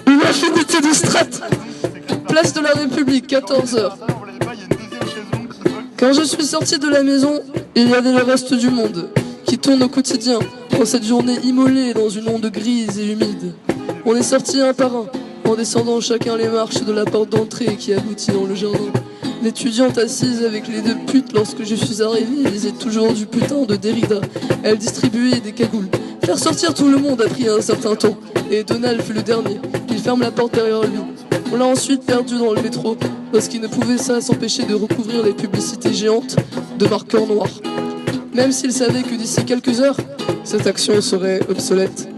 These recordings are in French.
Une infinité de strates. Place de la République, 14h. Quand je suis sorti de la maison, il y avait le reste du monde qui tourne au quotidien dans cette journée immolée dans une onde grise et humide. On est sortis un par un, en descendant chacun les marches de la porte d'entrée qui aboutit dans le jardin. L'étudiante assise avec les deux putes lorsque je suis arrivé lisait toujours du putain de Derrida. Elle distribuait des cagoules. Faire sortir tout le monde a pris un certain temps, et Donald fut le dernier. Il ferme la porte derrière lui. On l'a ensuite perdu dans le métro, parce qu'il ne pouvait s'empêcher de recouvrir les publicités géantes de marqueurs noirs. Même s'il savait que d'ici quelques heures, cette action serait obsolète.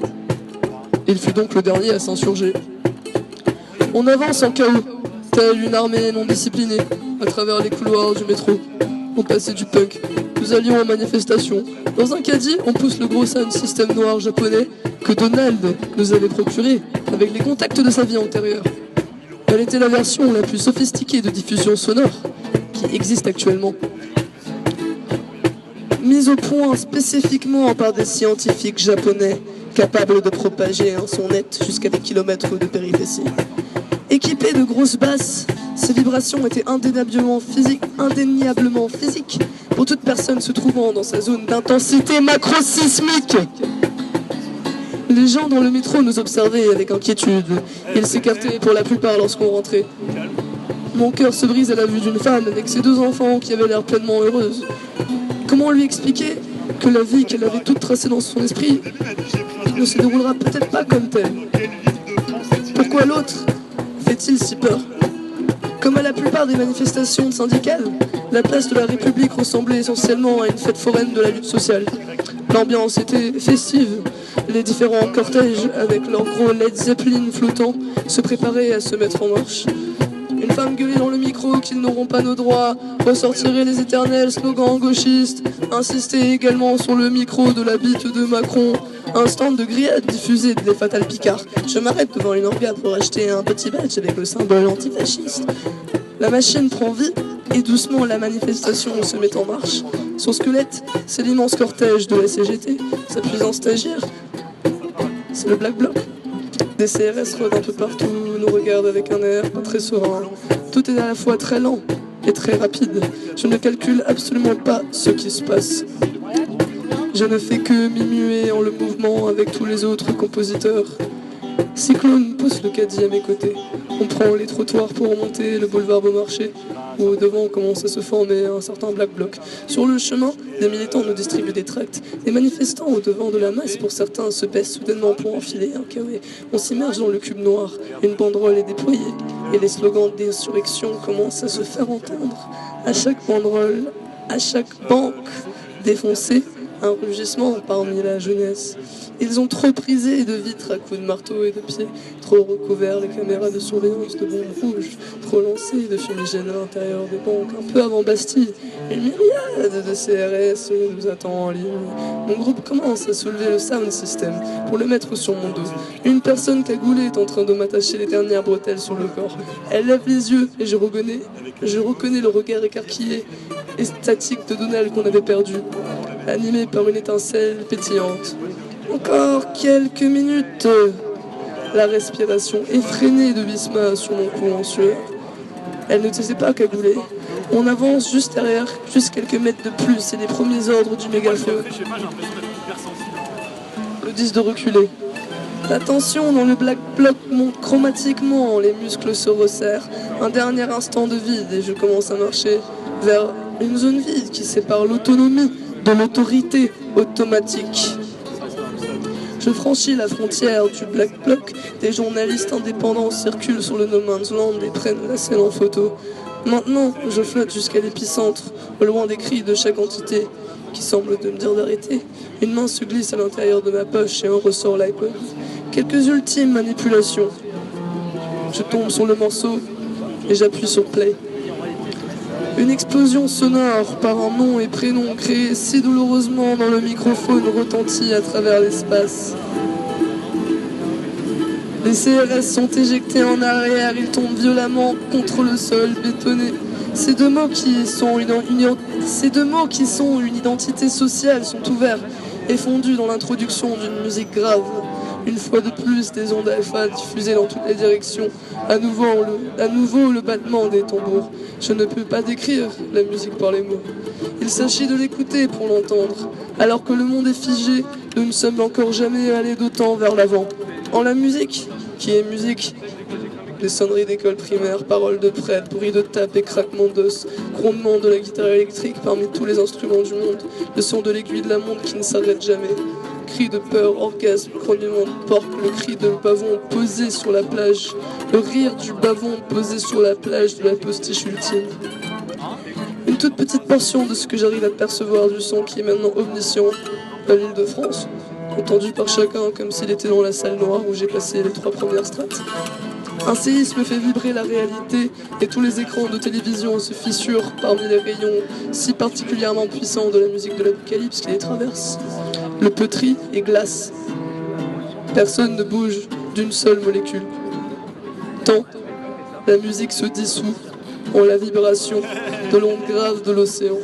Il fut donc le dernier à s'insurger. On avance en chaos, telle une armée non disciplinée, à travers les couloirs du métro. On passait du punk, nous allions en manifestation. Dans un caddie, on pousse le gros sound system noir japonais que Donald nous avait procuré avec les contacts de sa vie antérieure. Elle était la version la plus sophistiquée de diffusion sonore qui existe actuellement. Mise au point spécifiquement par des scientifiques japonais capables de propager un son net jusqu'à des kilomètres de péripétie. Équipée de grosses basses, ces vibrations étaient indéniablement physiques pour toute personne se trouvant dans sa zone d'intensité macrosismique. Les gens dans le métro nous observaient avec inquiétude. Ils s'écartaient pour la plupart lorsqu'on rentrait. Mon cœur se brise à la vue d'une femme avec ses deux enfants qui avaient l'air pleinement heureuses. Comment lui expliquer que la vie qu'elle avait toute tracée dans son esprit ne se déroulera peut-être pas comme telle? Pourquoi l'autre fait-il si peur? Comme à la plupart des manifestations syndicales, la place de la République ressemblait essentiellement à une fête foraine de la lutte sociale. L'ambiance était festive. Les différents cortèges, avec leurs gros Led Zeppelin flottants, se préparaient à se mettre en marche. Une femme gueulait dans le micro qu'ils n'auront pas nos droits, ressortirait les éternels slogans gauchistes, insistait également sur le micro de la bite de Macron. Un stand de grillades diffusé des Fatal Picard. Je m'arrête devant une orga pour acheter un petit badge avec le symbole antifasciste. La machine prend vie et doucement la manifestation se met en marche. Son squelette, c'est l'immense cortège de la CGT. Sa puissance stagiaire, c'est le Black Bloc. Des CRS rôdent un peu partout, nous regardent avec un air pas très serein. Tout est à la fois très lent et très rapide. Je ne calcule absolument pas ce qui se passe. Je ne fais que m'immuer en le mouvement avec tous les autres compositeurs. Cyclone pousse le caddie à mes côtés. On prend les trottoirs pour remonter le boulevard Beaumarchais, où au devant commence à se former un certain Black Bloc. Sur le chemin, des militants nous distribuent des tracts. Les manifestants au devant de la masse, pour certains, se baissent soudainement pour enfiler un carré. On s'immerge dans le cube noir. Une banderole est déployée et les slogans d'insurrection commencent à se faire entendre. À chaque banderole, à chaque banque défoncée, un rugissement parmi la jeunesse. Ils ont trop prisé de vitres à coups de marteau et de pied, trop recouvert les caméras de surveillance de bombes rouges, trop lancé de fumigènes à l'intérieur des banques. Un peu avant Bastille, une myriade de CRS nous attend en ligne. Mon groupe commence à soulever le sound system pour le mettre sur mon dos. Une personne cagoulée est en train de m'attacher les dernières bretelles sur le corps. Elle lève les yeux et je reconnais le regard écarquillé et statique de Donald qu'on avait perdu, animé par une étincelle pétillante. Encore quelques minutes. La respiration effrénée de Bisma sur mon cou en sueur. Elle ne s'était pas cagoulée. On avance juste derrière, juste quelques mètres de plus, et les premiers ordres du mégaphone me disent de reculer. La tension dans le Black Bloc monte chromatiquement, les muscles se resserrent. Un dernier instant de vide et je commence à marcher vers une zone vide qui sépare l'autonomie de l'autorité automatique. Je franchis la frontière du Black Bloc, des journalistes indépendants circulent sur le No Man's Land et prennent la scène en photo. Maintenant, je flotte jusqu'à l'épicentre, au loin des cris de chaque entité qui semble de me dire d'arrêter. Une main se glisse à l'intérieur de ma poche et en ressort l'iPod. Quelques ultimes manipulations. Je tombe sur le morceau et j'appuie sur play. Une explosion sonore par un nom et prénom créé si douloureusement dans le microphone retentit à travers l'espace. Les CRS sont éjectés en arrière, ils tombent violemment contre le sol bétonné. Ces deux mots qui sont une identité sociale sont ouverts et fondus dans l'introduction d'une musique grave. Une fois de plus, des ondes alpha diffusées dans toutes les directions. À nouveau le battement des tambours. Je ne peux pas décrire la musique par les mots. Il s'agit de l'écouter pour l'entendre. Alors que le monde est figé, nous ne sommes encore jamais allés d'autant vers l'avant. En la musique, qui est musique, des sonneries d'école primaire, paroles de prêtre, bruit de tape et craquement d'os, grondement de la guitare électrique parmi tous les instruments du monde, le son de l'aiguille de la montre qui ne s'arrête jamais. Cri de peur, orgasme, grognement de porc, le cri de bavon posé sur la plage, le rire du bavon posé sur la plage de la postiche ultime. Une toute petite portion de ce que j'arrive à percevoir du son qui est maintenant omniscient à l'île de France, entendu par chacun comme s'il était dans la salle noire où j'ai passé les 3 premières strates. Un séisme fait vibrer la réalité et tous les écrans de télévision se fissurent parmi les rayons si particulièrement puissants de la musique de l'Apocalypse qui les traverse. Le peutri est glace. Personne ne bouge d'une seule molécule. Tant la musique se dissout en la vibration de l'onde grave de l'océan.